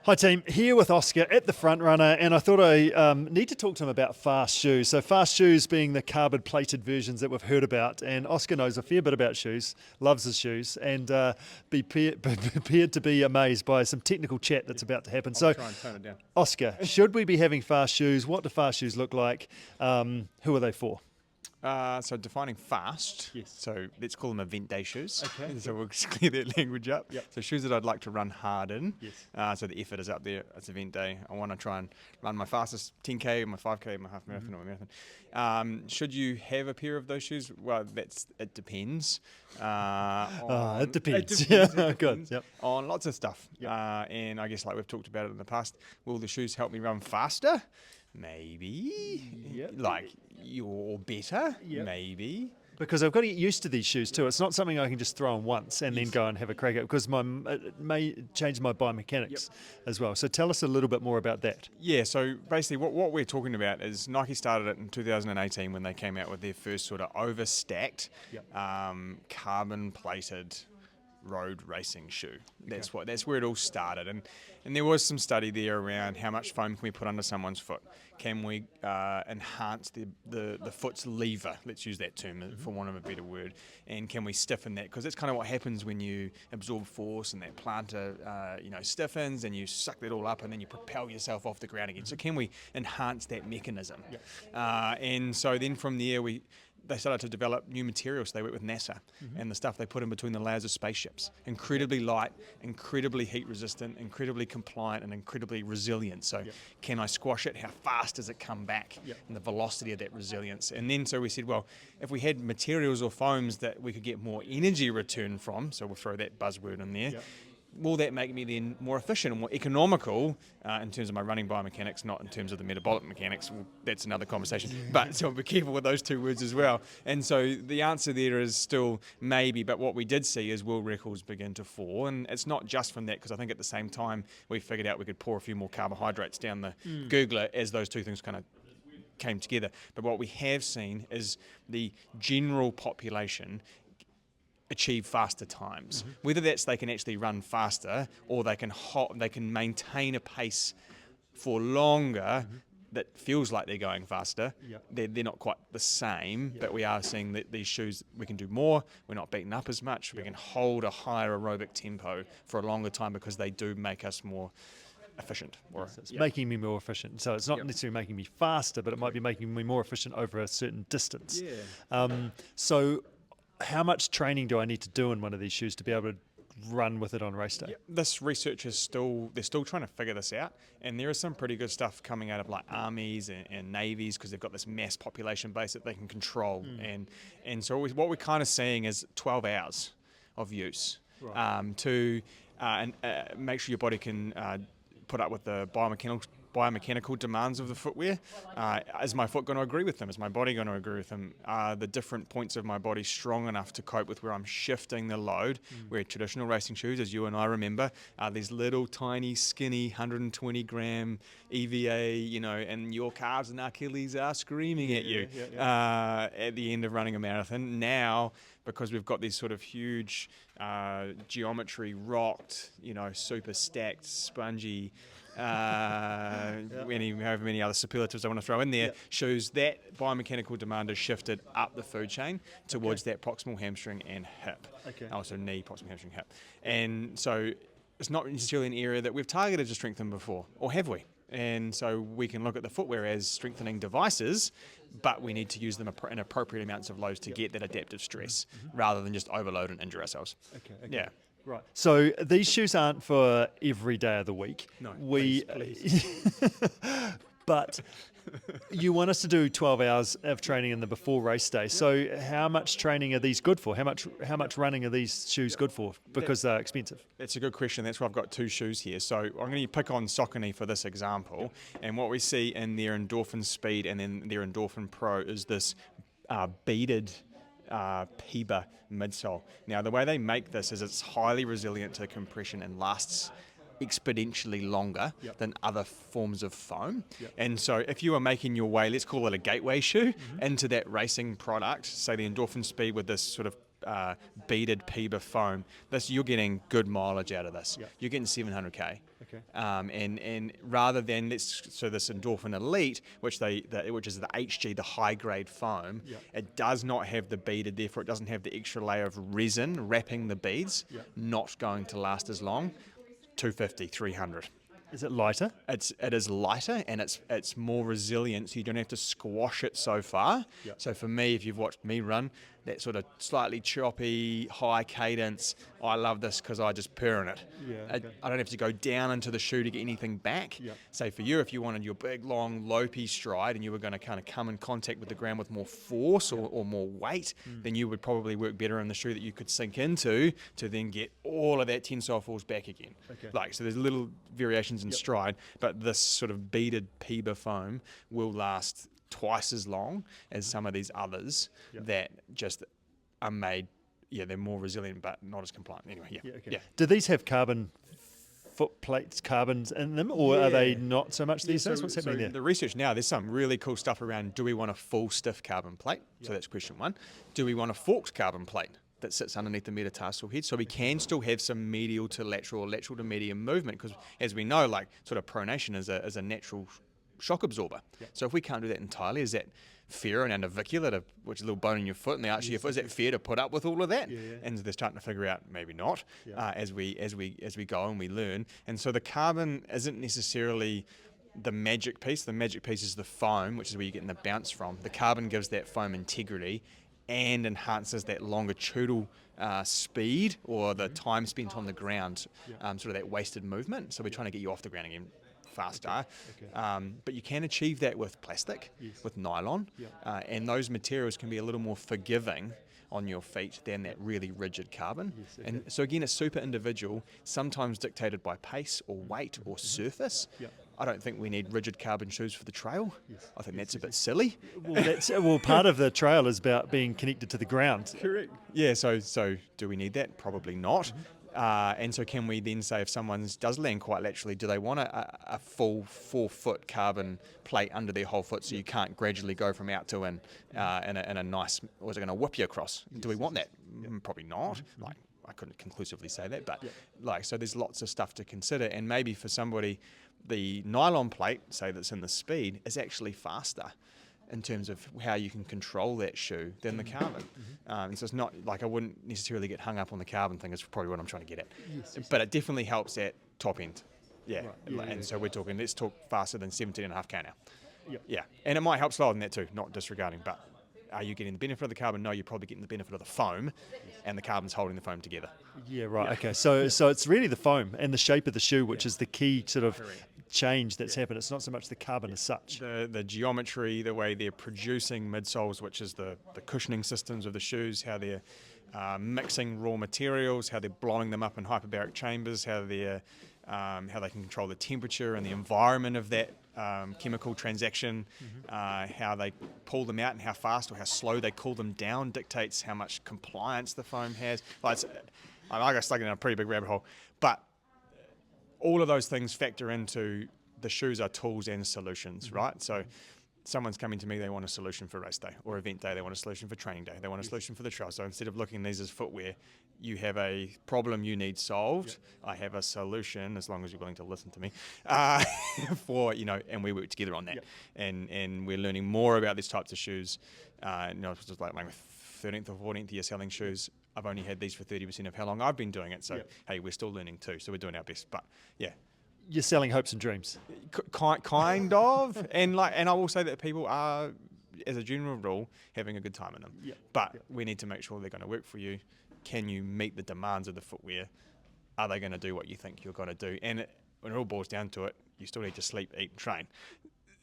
Hi team, here with Oska at the front runner, and I thought I need to talk to him about fast shoes. So fast shoes being the carbon plated versions that we've heard about, and Oska knows a fair bit about shoes, loves his shoes, and be prepared to be amazed by some technical chat that's about to happen. I'll try and tone it down. Oska, should we be having fast shoes? What do fast shoes look like? Who are they for? So defining fast, Yes. so let's call them event day shoes. Okay. So we'll clear that language up. Yep. So shoes that I'd like to run hard in. Yes. So the effort is up there. It's event day. I want to try and run my fastest 10K, my 5K, my half marathon or my marathon. Should you have a pair of those shoes? Well, it depends. It depends. It Yeah, depends good. Yep. on lots of stuff. Yep. And I guess like we've talked about it in the past, will the shoes help me run faster? Maybe. Yep. Like you're better? Yep. Maybe. Because I've got to get used to these shoes too. It's not something I can just throw on once and then go and have a crack at, because it may change my biomechanics as well. So tell us a little bit more about that. Yeah, so basically what we're talking about is Nike started it in 2018 when they came out with their first sort of overstacked, carbon plated road racing shoe. That's where it all started, and there was some study there around how much foam can we put under someone's foot. Can we enhance the foot's lever, let's use that term for want of a better word, and can we stiffen that, because that's kind of what happens when you absorb force and that plantar stiffens and you suck that all up and then you propel yourself off the ground again. So can we enhance that mechanism? And so then from there they started to develop new materials. They worked with NASA and the stuff they put in between the layers of spaceships. Incredibly light, incredibly heat resistant, incredibly compliant, and incredibly resilient. So can I squash it? How fast does it come back? And the velocity of that resilience. And then so we said, well, if we had materials or foams that we could get more energy return from, so we'll throw that buzzword in there, will that make me then more efficient and more economical in terms of my running biomechanics, not in terms of the metabolic mechanics? Well, that's another conversation. But so be careful with those two words as well. And so the answer there is still maybe, but what we did see is world records begin to fall. And it's not just from that, because I think at the same time we figured out we could pour a few more carbohydrates down the Googler as those two things kind of came together. But what we have seen is the general population achieve faster times. Whether that's they can actually run faster or they can maintain a pace for longer that feels like they're going faster. They're not quite the same, but we are seeing that these shoes, we can do more, we're not beaten up as much, we can hold a higher aerobic tempo for a longer time because they do make us more efficient. It's making me more efficient. So it's not necessarily making me faster, but it might be making me more efficient over a certain distance. So how much training do I need to do in one of these shoes to be able to run with it on race day? This research is still trying to figure this out, and there is some pretty good stuff coming out of like armies and navies, because they've got this mass population base that they can control, and so what we're kind of seeing is 12 hours of use to make sure your body can put up with the biomechanical demands of the footwear. Is my foot going to agree with them? Is my body going to agree with them? Are the different points of my body strong enough to cope with where I'm shifting the load? Where traditional racing shoes, as you and I remember, are these little tiny skinny 120 gram EVA, and your calves and Achilles are screaming at you at the end of running a marathon. Now, because we've got these sort of huge geometry rocked, super stacked, spongy, however many other superlatives I want to throw in there, shows that biomechanical demand has shifted up the food chain towards that proximal hamstring and hip. Also knee, proximal hamstring, hip. And so it's not necessarily an area that we've targeted to strengthen before, or have we? And so we can look at the footwear as strengthening devices, but we need to use them in appropriate amounts of loads to get that adaptive stress, rather than just overload and injure ourselves. Yeah. Right. So these shoes aren't for every day of the week. No, please. But you want us to do 12 hours of training in the before race day. So how much training are these good for? How much running are these shoes good for? Because they're expensive. That's a good question. That's why I've got two shoes here. So I'm going to pick on Saucony for this example. And what we see in their Endorphin Speed and then their Endorphin Pro is this beaded PIBA midsole. Now, the way they make this is it's highly resilient to compression and lasts exponentially longer than other forms of foam. And so if you are making your way, let's call it a gateway shoe, into that racing product, say the Endorphin Speed with this sort of beaded PIBA foam, you're getting good mileage out of this. You're getting 700k. Okay. And rather than this Endorphin Elite, which is the HG, the high grade foam, Yeah. it does not have the beaded, therefore it doesn't have the extra layer of resin wrapping the beads. Yeah. Not going to last as long. 250, 300. Is it lighter? It is lighter and it's more resilient, so you don't have to squash it so far. Yeah. So for me, if you've watched me run, that sort of slightly choppy, high cadence, I love this because I just purr in it. Yeah, okay. I don't have to go down into the shoe to get anything back. Yeah. Say for you, if you wanted your big, long, lopey stride and you were going to kind of come in contact with the ground with more force or more weight, then you would probably work better in the shoe that you could sink into to then get all of that tensile force back again. Okay. So there's little variations in stride, but this sort of beaded PEBA foam will last twice as long as some of these others that just are made. Yeah, they're more resilient, but not as compliant. Anyway, Yeah, okay. yeah. Do these have carbon foot plates, carbons in them, or are they Yeah. not so much these days? What's happening there? The research now, there's some really cool stuff around, do we want a full stiff carbon plate? So that's question one. Do we want a forked carbon plate that sits underneath the metatarsal head? So we can still have some medial to lateral or lateral to medium movement, because as we know, like sort of pronation is a natural shock absorber. So if we can't do that entirely, is that fair and navicular, which is a little bone in your foot and the arch of your foot, is that fair to put up with all of that? And they're starting to figure out maybe not as we go and we learn. And so the carbon isn't necessarily the magic piece. The magic piece is the foam, which is where you're getting the bounce from. The carbon gives that foam integrity and enhances that longitudinal speed or the time spent on the ground, sort of that wasted movement. So we're trying to get you off the ground again faster. But you can achieve that with plastic, with nylon, and those materials can be a little more forgiving on your feet than that really rigid carbon. And so again, it's super individual, sometimes dictated by pace or weight or surface. I don't think we need rigid carbon shoes for the trail. I think that's a bit silly. Well, part of the trail is about being connected to the ground. Correct. Yeah, so do we need that? Probably not. And so can we then say if someone does land quite laterally, do they want a full 4 foot carbon plate under their whole foot so you can't gradually go from out to in a nice, or is it going to whip you across? Do we want that? Probably not. Like, I couldn't conclusively say that, but so there's lots of stuff to consider. And maybe for somebody, the nylon plate, say that's in the speed, is actually faster in terms of how you can control that shoe than the carbon. So it's not like I wouldn't necessarily get hung up on the carbon thing, is probably what I'm trying to get at. But it definitely helps at top end. So we're talking, let's talk faster than 17.5k now. And it might help slower than that too, not disregarding, but are you getting the benefit of the carbon? No, you're probably getting the benefit of the foam, and the carbon's holding the foam together. Okay. So it's really the foam and the shape of the shoe, which is the key sort of change that's happened. It's not so much the carbon as such. The geometry, the way they're producing midsoles, which is the cushioning systems of the shoes, how they're mixing raw materials, how they're blowing them up in hyperbaric chambers, how they can control the temperature and the environment of that chemical transaction, how they pull them out and how fast or how slow they cool them down dictates how much compliance the foam has. I got stuck in a pretty big rabbit hole, but all of those things factor into the shoes are tools and solutions, right? So someone's coming to me, they want a solution for race day or event day, they want a solution for training day, they want a solution for the trail. So instead of looking at these as footwear, you have a problem you need solved. I have a solution, as long as you're willing to listen to me, and we work together on that. And we're learning more about these types of shoes. Just like my 13th or 14th year selling shoes, I've only had these for 30% of how long I've been doing it. So, hey, we're still learning too. So we're doing our best. But yeah. You're selling hopes and dreams. Kind of. And I will say that people are, as a general rule, having a good time in them. But we need to make sure they're going to work for you. Can you meet the demands of the footwear? Are they going to do what you think you're going to do? And when it all boils down to it, you still need to sleep, eat, and train.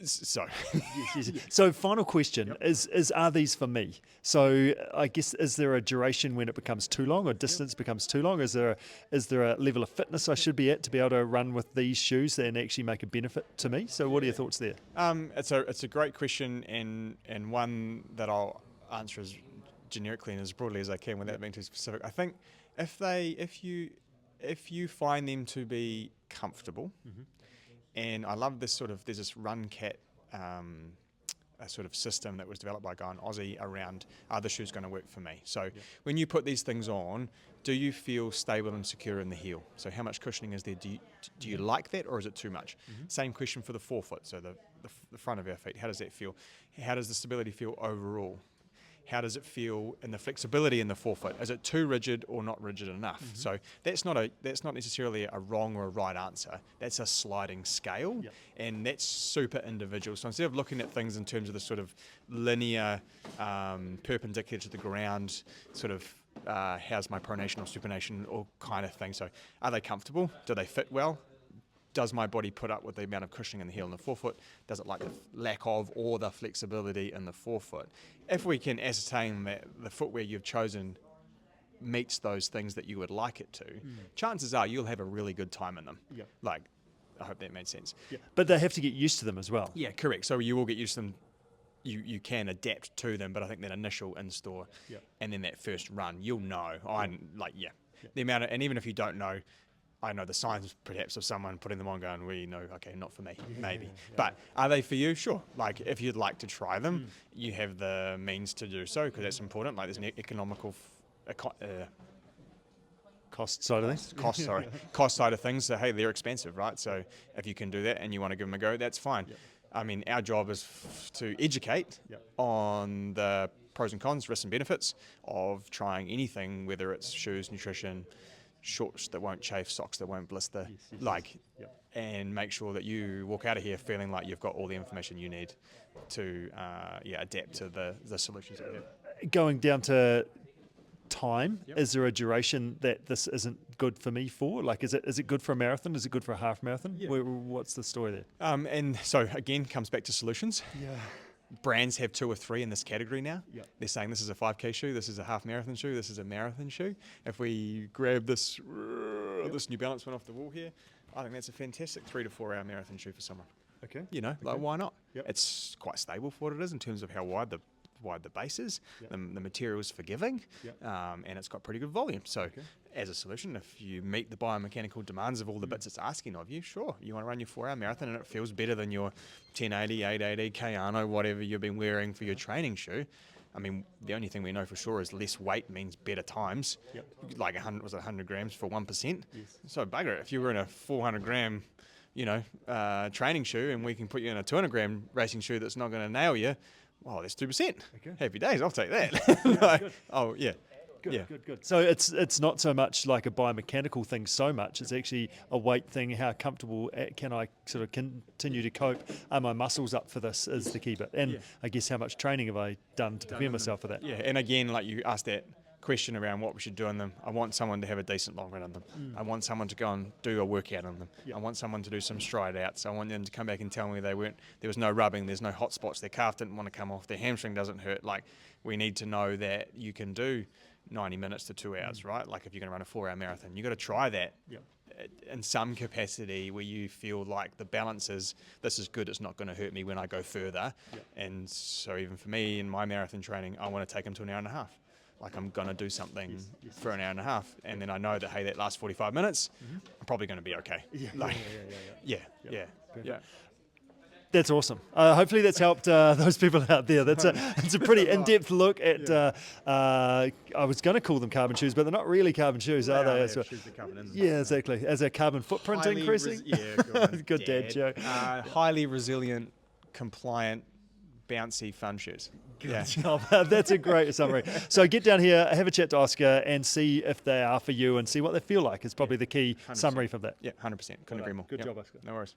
So, So final question is are these for me? So I guess, is there a duration when it becomes too long or distance becomes too long? Is there a level of fitness I should be at to be able to run with these shoes and actually make a benefit to me? So what are your thoughts there? It's a great question and one that I'll answer as generically and as broadly as I can without being too specific. I think if you find them to be comfortable, and I love this there's this Run Cat a sort of system that was developed by a guy in Aussie around, are the shoes going to work for me? So when you put these things on, Do you feel stable and secure in the heel? So how much cushioning is there? Do you like that, or is it too much? Same question for the forefoot, so the front of our feet. How does that feel? How does the stability feel overall? How does it feel in the flexibility in the forefoot? Is it too rigid or not rigid enough? So that's not necessarily a wrong or a right answer. That's a sliding scale, and that's super individual. So instead of looking at things in terms of the sort of linear, perpendicular to the ground, sort of how's my pronation or supination or kind of thing. So are they comfortable? Do they fit well? Does my body put up with the amount of cushioning in the heel and the forefoot? Does it like the lack of or the flexibility in the forefoot? If we can ascertain that the footwear you've chosen meets those things that you would like it to, chances are you'll have a really good time in them. Like, I hope that made sense. But they have to get used to them as well. Yeah, correct. So you will get used to them. You can adapt to them, but I think that initial in-store and then that first run, you'll know. The amount of, and even if you don't know, I know the signs perhaps of someone putting them on going, we know, okay, not for me, maybe. But are they for you? Sure. Like if you'd like to try them, you have the means to do so because that's important. Like there's an economical Cost side of things. Cost side of things. So hey, they're expensive, right? So if you can do that and you want to give them a go, that's fine. I mean, our job is to educate on the pros and cons, risks and benefits of trying anything, whether it's shoes, nutrition, shorts that won't chafe, socks that won't blister, and make sure that you walk out of here feeling like you've got all the information you need to adapt to the solutions that we have. Going down to time, is there a duration that this isn't good for me for? Like, is it good for a marathon? Is it good for a half marathon? What's the story there? And so again, comes back to solutions. Brands have 2 or 3 in this category now. They're saying this is a 5K shoe, this is a half marathon shoe, this is a marathon shoe. If we grab this New Balance one off the wall here, I think that's a fantastic 3 to 4 hour marathon shoe for someone. Okay. Like why not? It's quite stable for what it is in terms of how wide the base is, the material is forgiving, and it's got pretty good volume. So as a solution, if you meet the biomechanical demands of all the bits it's asking of you, sure, you want to run your 4 hour marathon and it feels better than your 1080, 880, Kayano, whatever you've been wearing for your training shoe. I mean, the only thing we know for sure is less weight means better times. Like 100 grams for 1%. So bugger it, if you were in a 400 gram training shoe and we can put you in a 200 gram racing shoe that's not going to nail you, well, that's 2%. Happy days, I'll take that. Good. So it's not so much like a biomechanical thing so much. It's actually a weight thing. How comfortable can I sort of continue to cope? Are my muscles up for this is the key bit. And I guess how much training have I done to prepare myself for that? Yeah, and again, like you asked that question around what we should do on them. I want someone to have a decent long run on them. I want someone to go and do a workout on them. I want someone to do some stride outs. I want them to come back and tell me there was no rubbing, there's no hot spots, their calf didn't want to come off, their hamstring doesn't hurt. Like we need to know that you can do 90 minutes to 2 hours, right? Like if you're going to run a 4 hour marathon, you got to try that in some capacity where you feel like the balance is, this is good, it's not going to hurt me when I go further. And so even for me in my marathon training, I want to take them to an hour and a half. Like I'm going to do something for an hour and a half. And then I know that, hey, that last 45 minutes, I'm probably going to be okay. That's awesome. Hopefully that's helped those people out there. It's a pretty in-depth look at, I was going to call them carbon shoes, but they're not really carbon shoes, are they? Exactly. As a carbon footprint increasing? Good dad joke. Highly resilient, compliant, bouncy, fun shoes. That's a great summary. So get down here, have a chat to Oska and see if they are for you and see what they feel like. It's probably the key 100%. summary from that. 100%. Couldn't agree more. Good job, Oska. No worries.